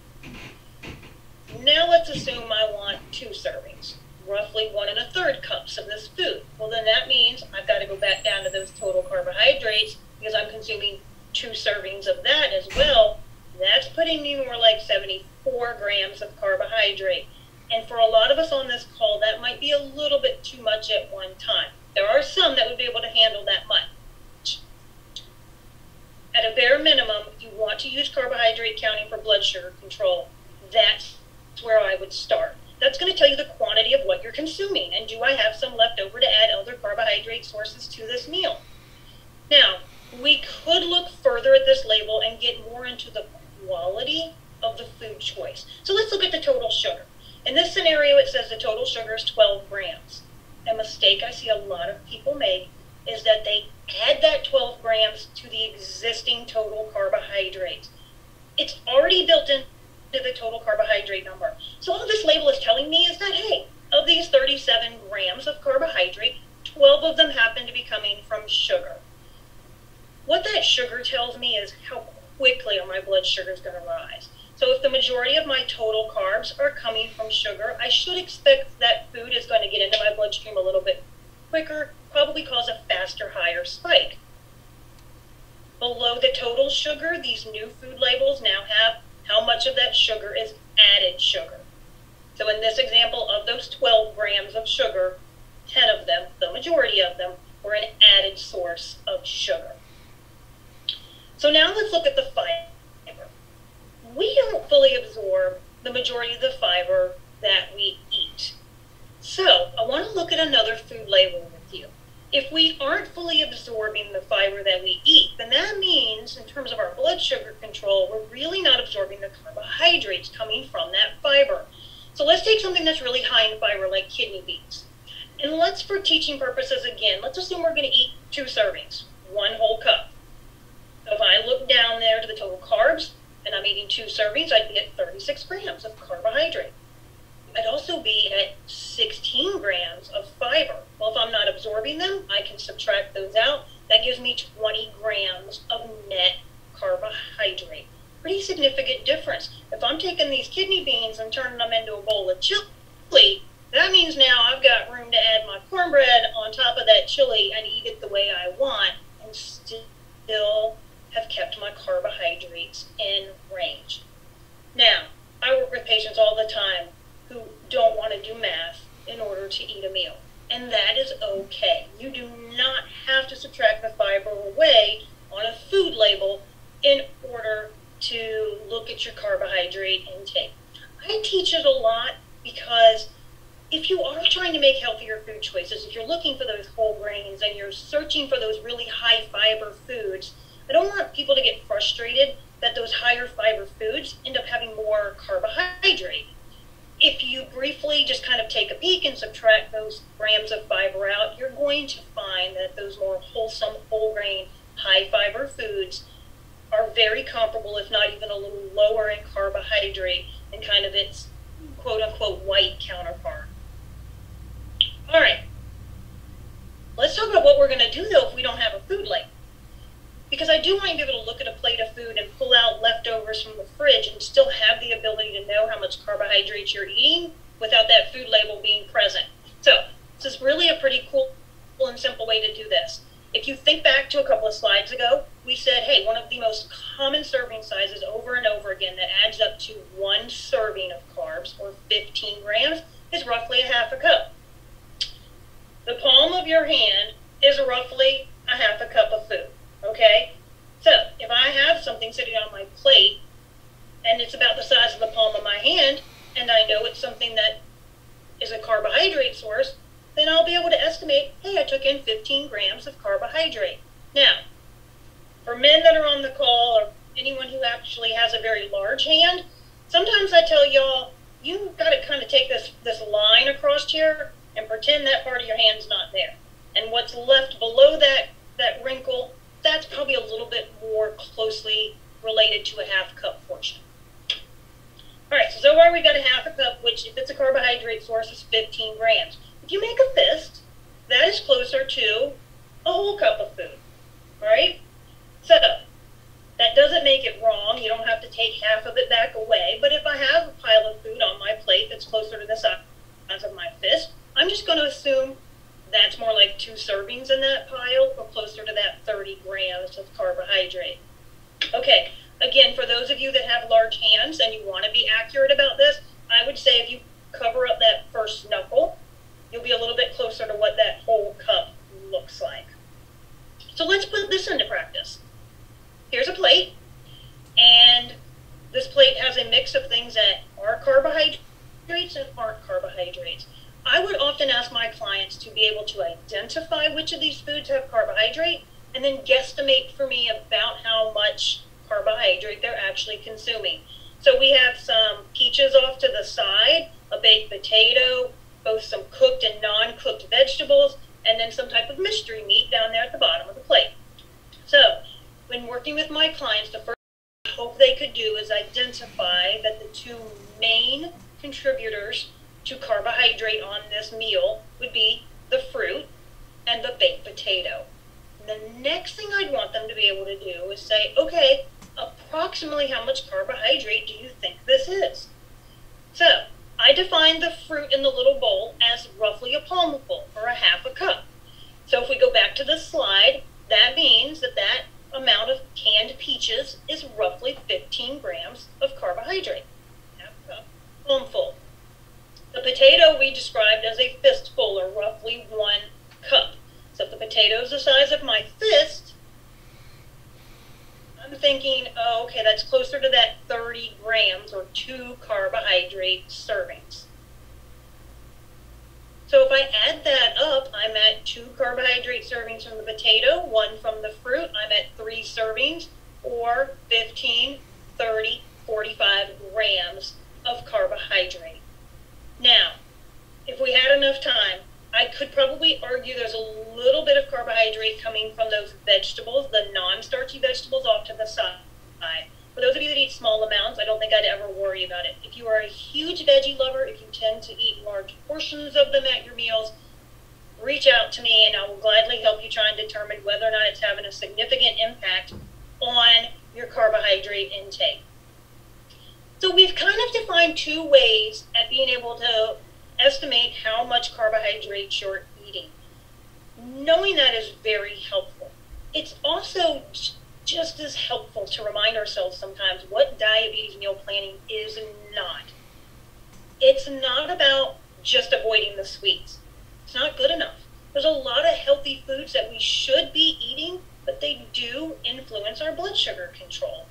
Now let's assume I want 2 servings, roughly 1 1/3 cups of this food. Well, then that means I've got to go back down to those total carbohydrates because I'm consuming 2 servings of that as well. That's putting me more like 74 grams of carbohydrate. And for a lot of us on this call, that might be a little bit too much at one time. There are some that would be able to handle that much. At a bare minimum, you want to use carbohydrate counting for blood sugar control. That's where I would start. That's going to tell you the quantity of what you're consuming, and do I have some left over to add other carbohydrate sources to this meal? Now, we could look further at this label and get more into the quality of the food choice. So let's look at the total sugar. In this scenario, it says the total sugar is 12 grams. A mistake I see a lot of people make is that they add that 12 grams to the existing total carbohydrates. It's already built into the total carbohydrate number. So all this label is telling me is that, hey, of these 37 grams of carbohydrate, 12 of them happen to be coming from sugar. What that sugar tells me is how quickly are my blood sugars going to rise. So if the majority of my total carbs are coming from sugar, I should expect that food is going to get into my bloodstream a little bit quicker, probably cause a faster, higher spike. Below the total sugar, these new food labels now have how much of that sugar is added sugar. So in this example, of those 12 grams of sugar, 10 of them, the majority of them, were an added source of sugar. So now let's look at the fiber. We don't fully absorb the majority of the fiber that we eat. So I want to look at another food label with you. If we aren't fully absorbing the fiber that we eat, then that means in terms of our blood sugar control, we're really not absorbing the carbohydrates coming from that fiber. So let's take something that's really high in fiber like kidney beans. And let's, for teaching purposes again, let's assume we're going to eat 2 servings, 1 whole cup. So if I look down there to the total carbs, and I'm eating 2 servings, I'd be at 36 grams of carbohydrate. I'd also be at 16 grams of fiber. Well, if I'm not absorbing them, I can subtract those out. That gives me 20 grams of net carbohydrate. Pretty significant difference. If I'm taking these kidney beans and turning them into a bowl of chili, that means now I've got room to add my cornbread on top of that chili and eat it the way I want and still have kept my carbohydrates in range. Now, I work with patients all the time who don't want to do math in order to eat a meal, and that is okay. You do not have to subtract the fiber away on a food label in order to look at your carbohydrate intake. I teach it a lot because if you are trying to make healthier food choices, if you're looking for those whole grains and you're searching for those really high fiber foods, I don't want people to get frustrated that those higher fiber foods end up having more carbohydrate. If you briefly just kind of take a peek and subtract those grams of fiber out, you're going to find that those more wholesome, whole grain, high fiber foods are very comparable, if not even a little lower in carbohydrate than kind of its quote unquote white counterpart. All right, let's talk about what we're going to do though if we don't have a food label. Because I do want you to be able to look at a plate of food and pull out leftovers from the fridge and still have the ability to know how much carbohydrates you're eating without that food label being present. So this is really a pretty cool and simple way to do this. If you think back to a couple of slides ago, we said, hey, one of the most common serving sizes over and over again that adds up to 1 serving of carbs, or 15 grams, is roughly a half a cup. The palm of your hand is roughly a half a cup of food. Okay, so if I have something sitting on my plate and it's about the size of the palm of my hand and I know it's something that is a carbohydrate source, then I'll be able to estimate, hey, I took in 15 grams of carbohydrate. Now, for men that are on the call or anyone who actually has a very large hand, sometimes I tell y'all, you've got to kind of take this line across here and pretend that part of your hand's not there. And what's left below that wrinkle, that's probably a little bit more closely related to a half cup portion. All right, so far we've got a half a cup, which if it's a carbohydrate source is 15 grams. If you make a fist, that is closer to a whole cup of food, all right? So that doesn't make it wrong. You don't have to take half of it back away, but if I have a pile of food on my plate that's closer to the size of my fist, I'm just going to assume that's more like 2 servings in that pile, or closer to that 30 grams of carbohydrate. Okay, again, for those of you that have large hands and you want to be accurate about this, I would say if you cover up that first knuckle, you'll be a little bit closer to what that whole cup looks like. So let's put this into practice. Here's a plate, and this plate has a mix of things that are carbohydrates and aren't carbohydrates. I would often ask my clients to be able to identify which of these foods have carbohydrate and then guesstimate for me about how much carbohydrate they're actually consuming. So we have some peaches off to the side, a baked potato, both some cooked and non-cooked vegetables, and then some type of mystery meat down there at the bottom of the plate. So when working with my clients, the first thing I hope they could do is identify that the two main contributors to carbohydrate on this meal would be the fruit and the baked potato. And the next thing I'd want them to be able to do is say, okay, approximately how much carbohydrate do you think this is? So I define the fruit in the little bowl as roughly a palmful, or a half a cup. So if we go back to the slide, that means that that amount of canned peaches is roughly 15 grams of carbohydrate. Half a cup, palmful. The potato we described as a fistful, or roughly 1 cup. So if the potato is the size of my fist, I'm thinking, oh, okay, that's closer to that 30 grams, or 2 carbohydrate servings. So if I add that up, I'm at 2 carbohydrate servings from the potato, 1 from the fruit. I'm at 3 servings, or 15, 30, 45 grams of carbohydrate. Now, if we had enough time, I could probably argue there's a little bit of carbohydrate coming from those vegetables, the non-starchy vegetables off to the side. For those of you that eat small amounts, I don't think I'd ever worry about it. If you are a huge veggie lover, if you tend to eat large portions of them at your meals, reach out to me and I will gladly help you try and determine whether or not it's having a significant impact on your carbohydrate intake. So we've kind of defined 2 ways at being able to estimate how much carbohydrate you're eating. Knowing that is very helpful. It's also just as helpful to remind ourselves sometimes what diabetes meal planning is not. It's not about just avoiding the sweets. It's not good enough. There's a lot of healthy foods that we should be eating, but they do influence our blood sugar control.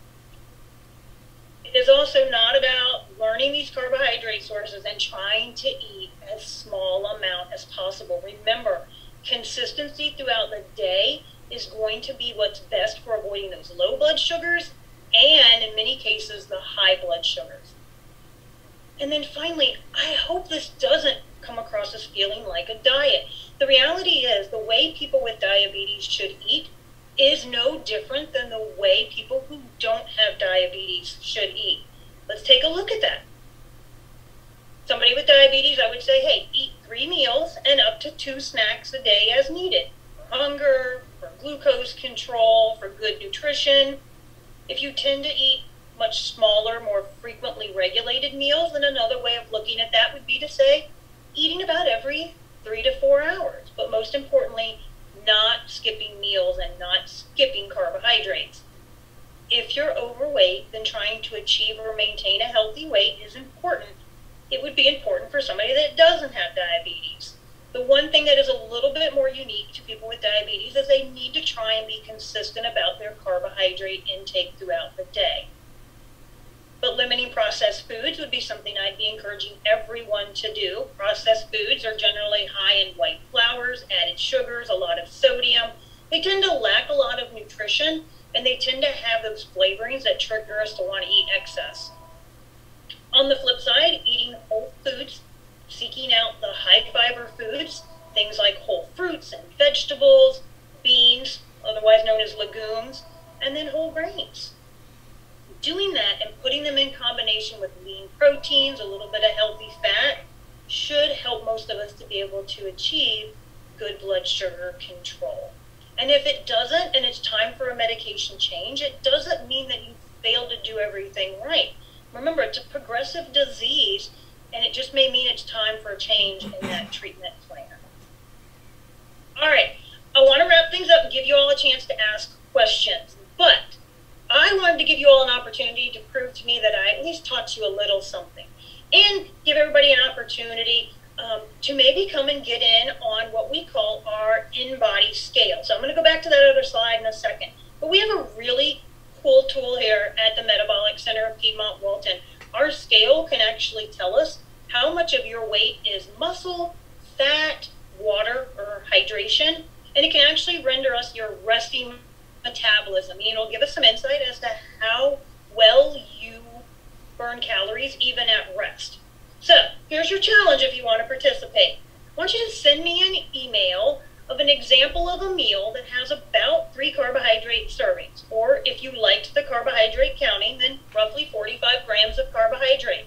It is also not about learning these carbohydrate sources and trying to eat as small amount as possible. Remember, consistency throughout the day is going to be what's best for avoiding those low blood sugars and, in many cases, the high blood sugars. And then finally, I hope this doesn't come across as feeling like a diet. The reality is the way people with diabetes should eat is no different than the way people who don't have diabetes should eat. Let's take a look at that. Somebody with diabetes, I would say, hey, eat 3 meals and up to 2 snacks a day as needed. For hunger, for glucose control, for good nutrition. If you tend to eat much smaller, more frequently regulated meals, then another way of looking at that would be to say, eating about every 3 to 4 hours. But most importantly, not skipping meals and not skipping carbohydrates. If you're overweight, then trying to achieve or maintain a healthy weight is important. It would be important for somebody that doesn't have diabetes. The one thing that is a little bit more unique to people with diabetes is they need to try and be consistent about their carbohydrate intake throughout the day. But limiting processed foods would be something I'd be encouraging everyone to do. Processed foods are generally high in white flours, added sugars, a lot of sodium. They tend to lack a lot of nutrition, and they tend to have those flavorings that trigger us to want to eat excess. On the flip side, eating whole foods, seeking out the high fiber foods, things like whole fruits and vegetables, beans, otherwise known as legumes, and then whole grains. Doing that and putting them in combination with lean proteins, a little bit of healthy fat, should help most of us to be able to achieve good blood sugar control. And if it doesn't, and it's time for a medication change, it doesn't mean that you failed to do everything right. Remember, it's a progressive disease, and it just may mean it's time for a change in that treatment plan. All right, I want to wrap things up and give you all a chance to ask questions, but I wanted to give you all an opportunity to prove to me that I at least taught you a little something, and give everybody an opportunity to maybe come and get in on what we call our in-body scale. So I'm going to go back to that other slide in a second. But we have a really cool tool here at the Metabolic Center of Piedmont Walton. Our scale can actually tell us how much of your weight is muscle, fat, water, or hydration, and it can actually render us your resting metabolism. It'll give us some insight as to how well you burn calories even at rest. So here's your challenge if you want to participate. I want you to send me an email of an example of a meal that has about 3 carbohydrate servings, or if you liked the carbohydrate counting, then roughly 45 grams of carbohydrate.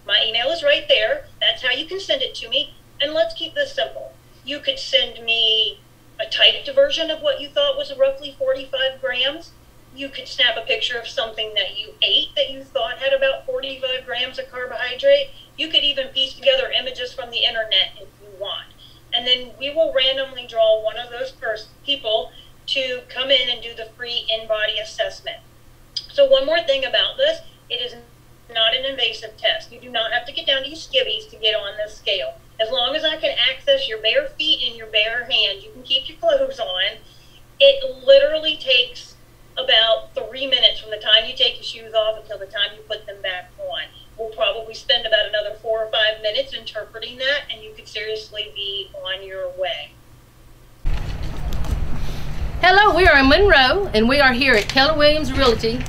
My email is right there. That's how you can send it to me. And let's keep this simple. You could send me a typed version of what you thought was roughly 45 grams. You could snap a picture of something that you ate that you thought had about 45 grams of carbohydrate. You could even piece together images from the internet if you want. And then we will randomly draw one of those people to come in and do the free in-body assessment. So one more thing about this, it is not an invasive test. You do not have to get down to your skivvies to get on this scale. As long as I can access your bare feet and your bare hands, you can keep your clothes on. It literally takes about 3 minutes from the time you take your shoes off until the time you put them back on. We'll probably spend about another 4 or 5 minutes interpreting that, and you could seriously be on your way. Hello, we are in Monroe, and we are here at Keller Williams Realty.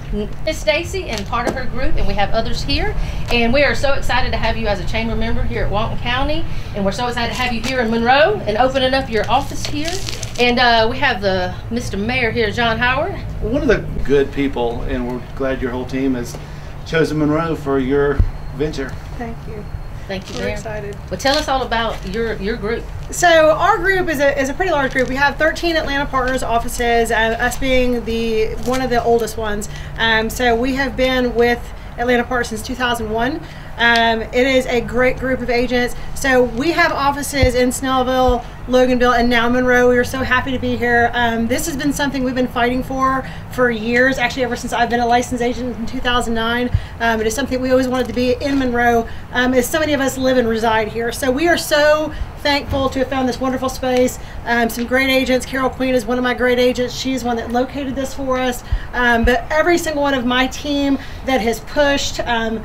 Miss Stacy and part of her group, and we have others here. And we are so excited to have you as a chamber member here at Walton County. And we're so excited to have you here in Monroe and opening up your office here. And we have the Mr. Mayor here, John Howard. One of the good people, and we're glad your whole team has chosen Monroe for your venture. Thank you. Thank you, We're Mayor. excited. Well, tell us all about your group. So our group is a pretty large group. We have 13 Atlanta Partners offices, us being one of the oldest ones. So we have been with Atlanta Partners since 2001. It is a great group of agents. So we have offices in Snellville, Loganville, and now Monroe. We are so happy to be here. This has been something we've been fighting for years, actually ever since I've been a licensed agent in 2009. It is something we always wanted to be in Monroe, as so many of us live and reside here. So we are so thankful to have found this wonderful space. Some great agents. Carol Queen is one of my great agents. She's one that located this for us. But every single one of my team that has pushed and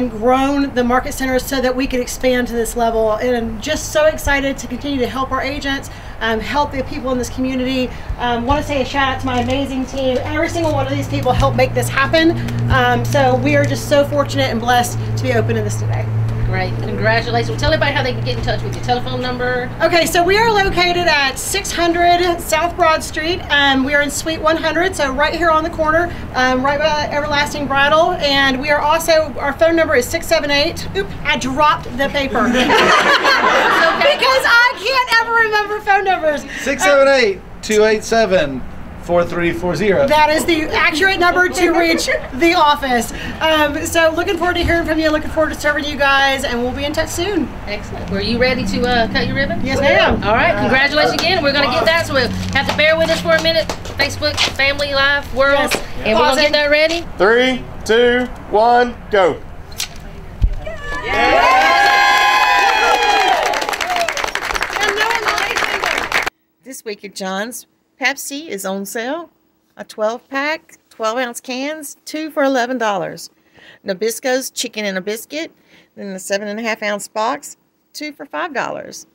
grown the market center so that we could expand to this level. And I'm just so excited to continue to help our agents, help the people in this community. Want to say a shout out to my amazing team. Every single one of these people helped make this happen. So we are just so fortunate and blessed to be opening this today. Great, congratulations. Well, tell everybody how they can get in touch with you. Telephone number. Okay, so we are located at 600 South Broad Street. We are in Suite 100, so right here on the corner, right by Everlasting Bridal. And we are also, our phone number is 678. Oop, I dropped the paper. Because I can't ever remember phone numbers. 678-287-4340. That is the accurate number to reach the office. So looking forward to hearing from you, looking forward to serving you guys, and we'll be in touch soon. Excellent. Were you ready to cut your ribbon? Yes, ma'am. All right, congratulations again. We're going to get that, so we'll have to bear with us for a minute. Facebook, Family Life, World, Yes. And we're going to get that ready. 3, 2, 1, go. This week at John's, Pepsi is on sale. A 12-pack, 12-ounce cans, 2 for $11. Nabisco's chicken in a biscuit, then the 7.5-ounce box, 2 for $5.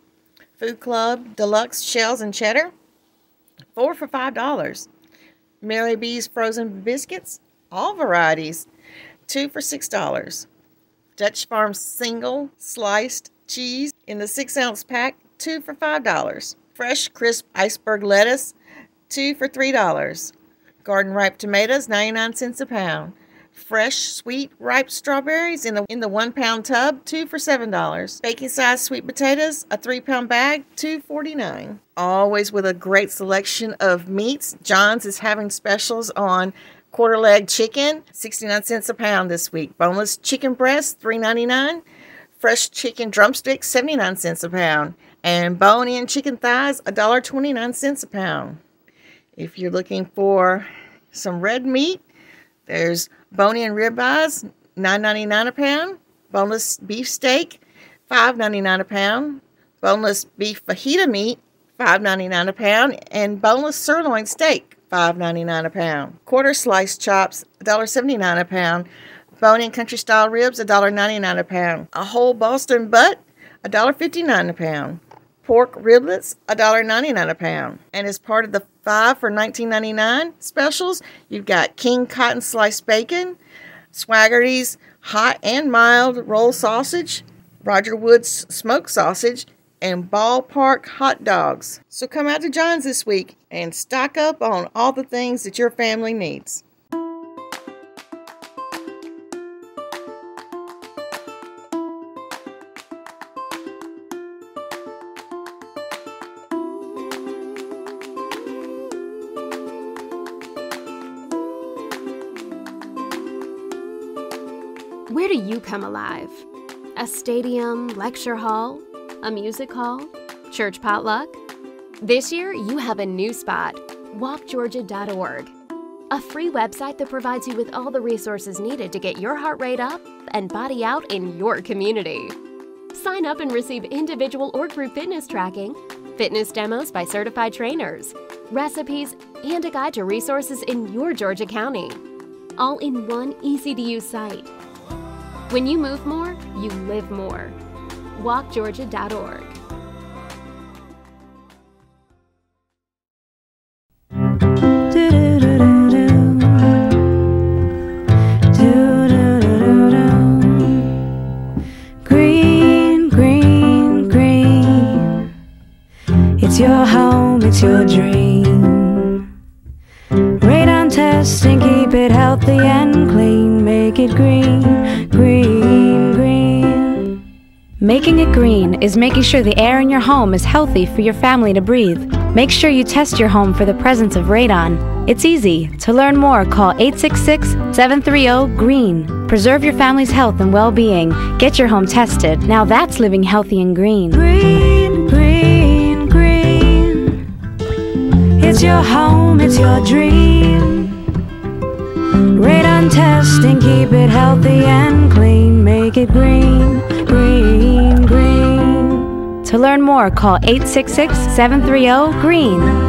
Food Club Deluxe shells and cheddar, 4 for $5. Mary B's frozen biscuits, all varieties, 2 for $6. Dutch Farm single sliced cheese in the 6-ounce pack, 2 for $5. Fresh crisp iceberg lettuce, 2 for $3. Garden ripe tomatoes, 99 cents a pound. Fresh sweet ripe strawberries in the 1-pound tub, 2 for $7. Baking size sweet potatoes, a 3-pound bag, $2.49. Always with a great selection of meats. John's is having specials on quarter leg chicken, 69 cents a pound this week. Boneless chicken breast, $3.99. Fresh chicken drumsticks, 79 cents a pound. And bone-in chicken thighs, $1.29 a pound. If you're looking for some red meat, there's bone-in ribeyes, $9.99 a pound. Boneless beef steak, $5.99 a pound. Boneless beef fajita meat, $5.99 a pound. And boneless sirloin steak, $5.99 a pound. Quarter slice chops, $1.79 a pound. Bone-in country style ribs, $1.99 a pound. A whole Boston butt, $1.59 a pound. Pork riblets, $1.99 a pound. And as part of the 5 for $19.99 specials, you've got King Cotton sliced bacon, Swaggerty's hot and mild roll sausage, Roger Wood's smoked sausage, and Ballpark hot dogs. So come out to John's this week and stock up on all the things that your family needs. Where do you come alive? A stadium, lecture hall, a music hall, church potluck? This year, you have a new spot, walkgeorgia.org, a free website that provides you with all the resources needed to get your heart rate up and body out in your community. Sign up and receive individual or group fitness tracking, fitness demos by certified trainers, recipes, and a guide to resources in your Georgia County, all in one easy-to-use site. When you move more, you live more. walkgeorgia.org. Green, green, green. It's your home, it's your dream. Radon testing, keep it healthy and clean. Make it green, green, green. Making it green is making sure the air in your home is healthy for your family to breathe. Make sure you test your home for the presence of radon. It's easy. To learn more, call 866-730-GREEN. Preserve your family's health and well-being. Get your home tested. Now that's living healthy and green. Green, green, green. It's your home, it's your dream. Radon testing, keep it healthy and clean. Make it green, green, green. To learn more, call 866-730-GREEN.